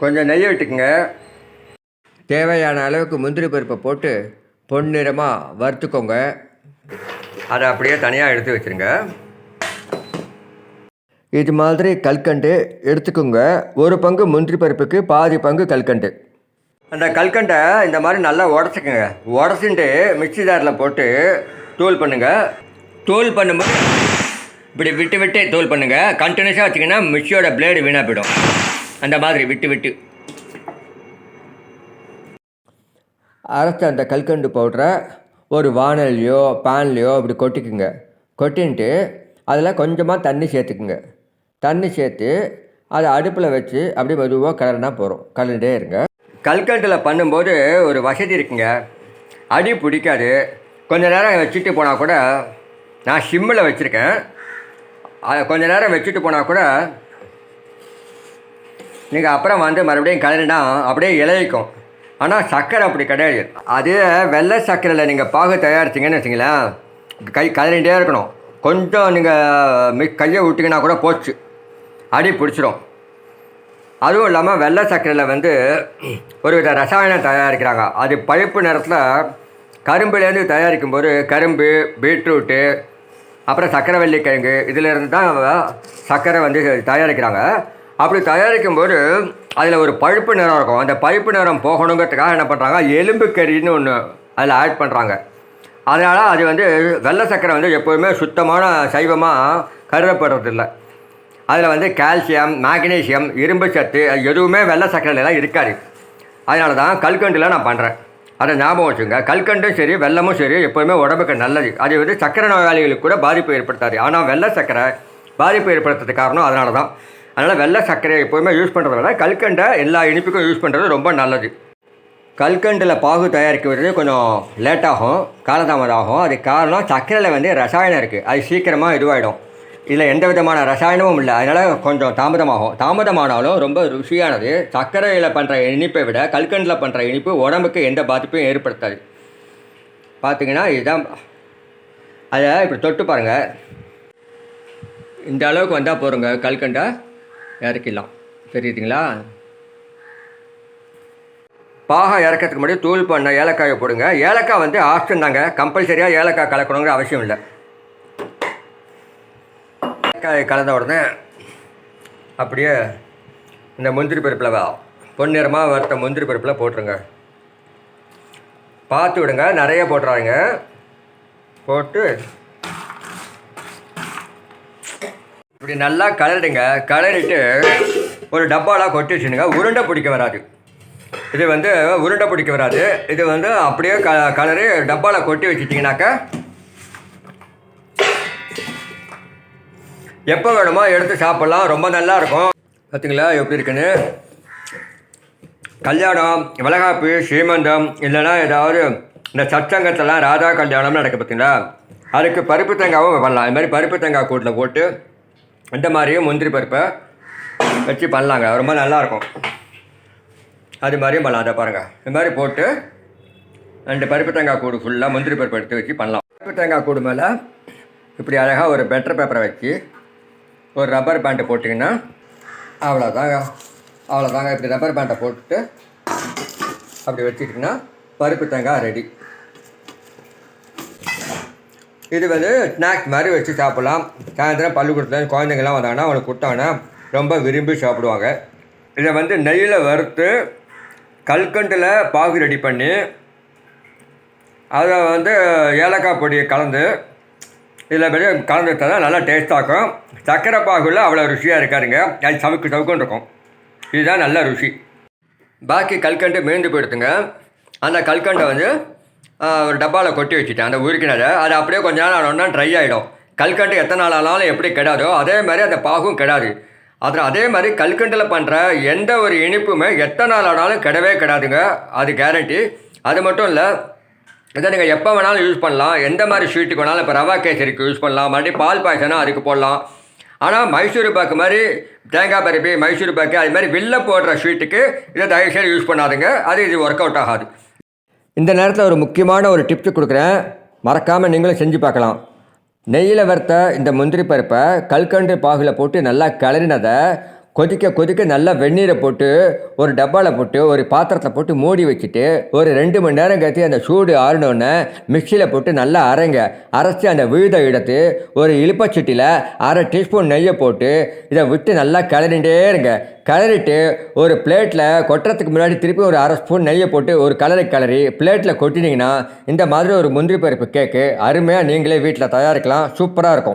கொஞ்சம் நெய் விட்டுக்குங்க. தேவையான அளவுக்கு முந்திரி பருப்பை போட்டு பொன்னிறமாக வறுத்துக்கோங்க. அதை அப்படியே தனியாக எடுத்து வச்சுருங்க. இது மாதிரி கல்கண்டு எடுத்துக்கோங்க. ஒரு பங்கு முந்திரி பருப்புக்கு பாதி பங்கு கல்கண்டு. அந்த கல்கண்டை இந்த மாதிரி நல்லா உடச்சிக்கோங்க. உடச்சிட்டு மிக்ஸி ஜாரில் போட்டு தூள் பண்ணுங்கள். தூள் பண்ணும்போது இப்படி விட்டு விட்டு தூள் பண்ணுங்கள். கண்டினியூஸாக வச்சிங்கன்னா மிக்ஸியோட பிளேடு வீணாக போயிடும். அந்த மாதிரி விட்டு விட்டு அரைச்ச அந்த கல்கண்டு பவுடரை ஒரு வானல்லையோ பேன்லையோ இப்படி கொட்டிக்குங்க. கொட்டின்ட்டு அதில் கொஞ்சமாக தண்ணி சேர்த்துக்குங்க. தண்ணி சேர்த்து அதை அடுப்பில் வச்சு அப்படியே மெதுவாக கலர்னா போகிறோம். கலந்துட்டே இருங்க. கல்கண்டில் பண்ணும்போது ஒரு வசதி இருக்குங்க. அடி பிடிக்காது. கொஞ்சம் நேரம் வச்சுட்டு போனால் கூட, நான் சிம்மில் வச்சுருக்கேன், அதை கொஞ்சம் நேரம் வச்சுட்டு போனால் கூட நீங்கள் அப்புறம் வந்து மறுபடியும் கலரினா அப்படியே இலைக்கும். ஆனால் சர்க்கரை அப்படி கிடையாது. அதே வெள்ளை சர்க்கரையில் நீங்கள் பாகு தயாரிச்சிங்கன்னு வச்சிங்களேன், கலரிகிட்டே இருக்கணும். கொஞ்சம் நீங்கள் கையை விட்டிங்கன்னா கூட போச்சு, அடி பிடிச்சிடும். அதுவும் இல்லாமல் வெள்ளை சர்க்கரையில் ஒரு வித ரசாயனம் தயாரிக்கிறாங்க. அது பழுப்பு நிறத்தில் கரும்புலேருந்து தயாரிக்கும்போது கரும்பு, பீட்ரூட்டு, அப்புறம் சர்க்கரைவள்ளி கிழங்கு, இதிலேருந்து தான் சர்க்கரை தயாரிக்கிறாங்க. அப்படி தயாரிக்கும்போது அதில் ஒரு பழுப்பு நிறம் இருக்கும். அந்த பழுப்பு நிறம் போகணுங்கிறதுக்காக என்ன பண்ணுறாங்க, எலும்பு கறின்னு ஒன்று அதில் ஆட் பண்ணுறாங்க. அதனால் அது வெள்ளை சர்க்கரை எப்போதுமே சுத்தமான சைவமாக கருதப்படுறதில்லை. அதில் கால்சியம், மேக்னீசியம், இரும்பு சத்து எதுவுமே வெள்ளை சர்க்கரையிலாம் இருக்காது. அதனால தான் கல்கண்டில் நான் பண்ணுறேன். அதை ஞாபகம் வச்சுங்க. கல்கண்டும் சரி வெல்லமும் சரி எப்போதுமே உடம்புக்கு நல்லது. அது சர்க்கரை நோயாளிகளுக்கு கூட பாதிப்பு ஏற்படுத்தாது. ஆனால் வெள்ளை சர்க்கரை பாதிப்பு ஏற்படுத்துறதுக்கு காரணம் அதனால தான். அதனால் வெள்ளை சர்க்கரையை எப்போதுமே யூஸ் பண்ணுறத விட கல்கண்டை எல்லா இனிப்புக்கும் யூஸ் பண்ணுறது ரொம்ப நல்லது. கல்கண்டில் பாகு தயாரிக்கிறது கொஞ்சம் லேட்டாகும், காலதாமதம் ஆகும். அதுக்கு காரணம் சர்க்கரையில் ரசாயனம் இருக்குது. அது சீக்கிரமாக இதுவாகிடும். இதில் எந்த விதமான ரசாயனமும் இல்லை. அதனால் கொஞ்சம் தாமதமாகும். தாமதமானாலும் ரொம்ப ருசியானது. சர்க்கரையில் பண்ணுற இனிப்பை விட கல்கண்டில் பண்ணுற இனிப்பு உடம்புக்கு எந்த பாதிப்பையும் ஏற்படுத்தாது. பார்த்திங்கன்னா இதுதான். அதை இப்படி தொட்டு பாருங்கள். இந்த அளவுக்கு வந்தால் போகிறோங்க, கல்கண்டை இறக்கிடலாம். தெரியுதுங்களா? பாகை இறக்கிறதுக்கு முன்னாடி தூள் பண்ண ஏலக்காயை போடுங்க. ஏலக்காய் ஆப்ஷன் தாங்க, கம்பல்சரியாக ஏலக்காய் கலக்கணுங்கிற அவசியம் இல்லை. ஏலக்காயை கலந்த உடனே அப்படியே இந்த முந்திரி பருப்பில் பொன்னிறமாக வறுத்த முந்திரி பருப்பில் போட்டுருங்க. பார்த்து விடுங்க, நிறைய போட்டுறாங்க. போட்டு இப்படி நல்லா கலரிடுங்க. கலரிட்டு ஒரு டப்பாலாம் கொட்டி வச்சுடுங்க. உருண்டை பிடிக்க வராது. இது உருண்டை பிடிக்க வராது. இது அப்படியே கலரி டப்பாவில் கொட்டி வச்சுட்டிங்கனாக்கா எப்போ வேணுமோ எடுத்து சாப்பிட்லாம். ரொம்ப நல்லாயிருக்கும். பார்த்திங்களா எப்படி இருக்குன்னு? கல்யாணம், வளகாப்பு, சீமந்தம், இல்லைன்னா ஏதாவது இந்த சச்சங்கத்தெல்லாம் ராதா கல்யாணம்னு நடக்கு பார்த்தீங்களா, அதுக்கு பருப்பு தேங்காவும் பண்ணலாம். இது மாதிரி பருப்பு தேங்காய் கூட்டில் போட்டு இந்த மாதிரியும் முந்திரி பருப்பை வச்சு பண்ணலாங்க. ரொம்ப நல்லாயிருக்கும். அது மாதிரியும் பண்ணலாம். அதை பாருங்கள், இது மாதிரி போட்டு 2 பருப்பு தேங்காய் கூடு ஃபுல்லாக முந்திரி பருப்பு எடுத்து வச்சு பண்ணலாம். பருப்பு தேங்காய் கூடு மேலே இப்படி அழகாக ஒரு பட்டர் பேப்பரை வச்சு ஒரு ரப்பர் பேண்டை போட்டிங்கன்னா அவ்வளோதாங்க. இப்படி ரப்பர் பேண்டை போட்டுட்டு அப்படி வச்சுக்கிட்டிங்கன்னா பருப்பு தேங்காய் ரெடி. இது ஸ்நாக்ஸ் மாதிரி வச்சு சாப்பிட்லாம். சாயந்தரம் பள்ளிக்கூடத்தில் குழந்தைங்கள்லாம் வந்தாங்கன்னா அவனுக்கு கொடுத்தாங்கன்னா ரொம்ப விரும்பி சாப்பிடுவாங்க. இதை நெய்யில் வறுத்து கல்கண்டில் பாகு ரெடி பண்ணி அதை ஏலக்காய் பொடியை கலந்து இதில் கலந்து விட்டால் தான் நல்லா டேஸ்ட்டாகும். சர்க்கரை பாகுல அவ்வளோ ருசியாக இருக்காதுங்க. அது சவுக்குன்னு இருக்கும். இதுதான் நல்ல ருசி. பாக்கி கல்கண்டு மீந்து போயிடுத்துங்க. அந்த கல்கண்டை ஒரு டப்பாவில் கொட்டி வச்சுட்டேன். அந்த உருக்கினதை அது அப்படியே கொஞ்ச நாள் ஆனோன்னா ட்ரை ஆகிடும். கல்கண்டு எத்தனை நாள் ஆனாலும் எப்படி கெடாதோ அதே மாதிரி அந்த பாகும் கெடாது. அதே மாதிரி கல்கண்டில் பண்ணுற எந்த ஒரு இனிப்புமே எத்தனை நாள் ஆனாலும் கெடவே கெடாதுங்க. அது கேரண்டி. அது மட்டும் இல்லை, இதை நீங்கள் எப்போ வேணாலும் யூஸ் பண்ணலாம். எந்த மாதிரி ஸ்வீட்டுக்கு வேணாலும், இப்போ ரவா கேசரிக்கு யூஸ் பண்ணலாம், மறுபடியும் பால் பாயசம்னா அதுக்கு போடலாம். ஆனால் மைசூர் பாக்கு மாதிரி தேங்காய் பருப்பி, மைசூர் பாக்கு அது மாதிரி வெளில போடுற ஸ்வீட்டுக்கு இதை தயவுசெய்து யூஸ் பண்ணாதுங்க. இது ஒர்க் அவுட் ஆகாது. இந்த நேரத்தில் ஒரு முக்கியமான ஒரு டிப்ஸ் கொடுக்குறேன், மறக்காமல் நீங்களும் செஞ்சு பார்க்கலாம். நெய்யில் வறுத்த இந்த முந்திரி பருப்பை கல்கண்டு பாகில் போட்டு நல்லா கிளறினதை கொதிக்க கொதிக்க நல்லா வெந்நீரை போட்டு ஒரு டப்பாவில் போட்டு ஒரு பாத்திரத்தில் போட்டு மூடி வச்சுட்டு ஒரு 2 மணி நேரம் கழித்து அந்த சூடு ஆறினோடனே மிக்சியில் போட்டு நல்லா அரைச்சி அந்த விழுத எடுத்து ஒரு இலுப்பச்சட்டியில் 1/2 டீஸ்பூன் நெய்யை போட்டு இதை விட்டு நல்லா கிளறிண்டே இருங்க. கிளறிட்டு ஒரு பிளேட்டில் கொட்டுறதுக்கு முன்னாடி திருப்பி ஒரு 1/2 ஸ்பூன் நெய்யை போட்டு ஒரு கிளறி பிளேட்டில் கொட்டினீங்கன்னா இந்த மாதிரி ஒரு முந்திரி பருப்பு கேக்கு அருமையாக நீங்களே வீட்டில் தயாரிக்கலாம். சூப்பராக இருக்கும்.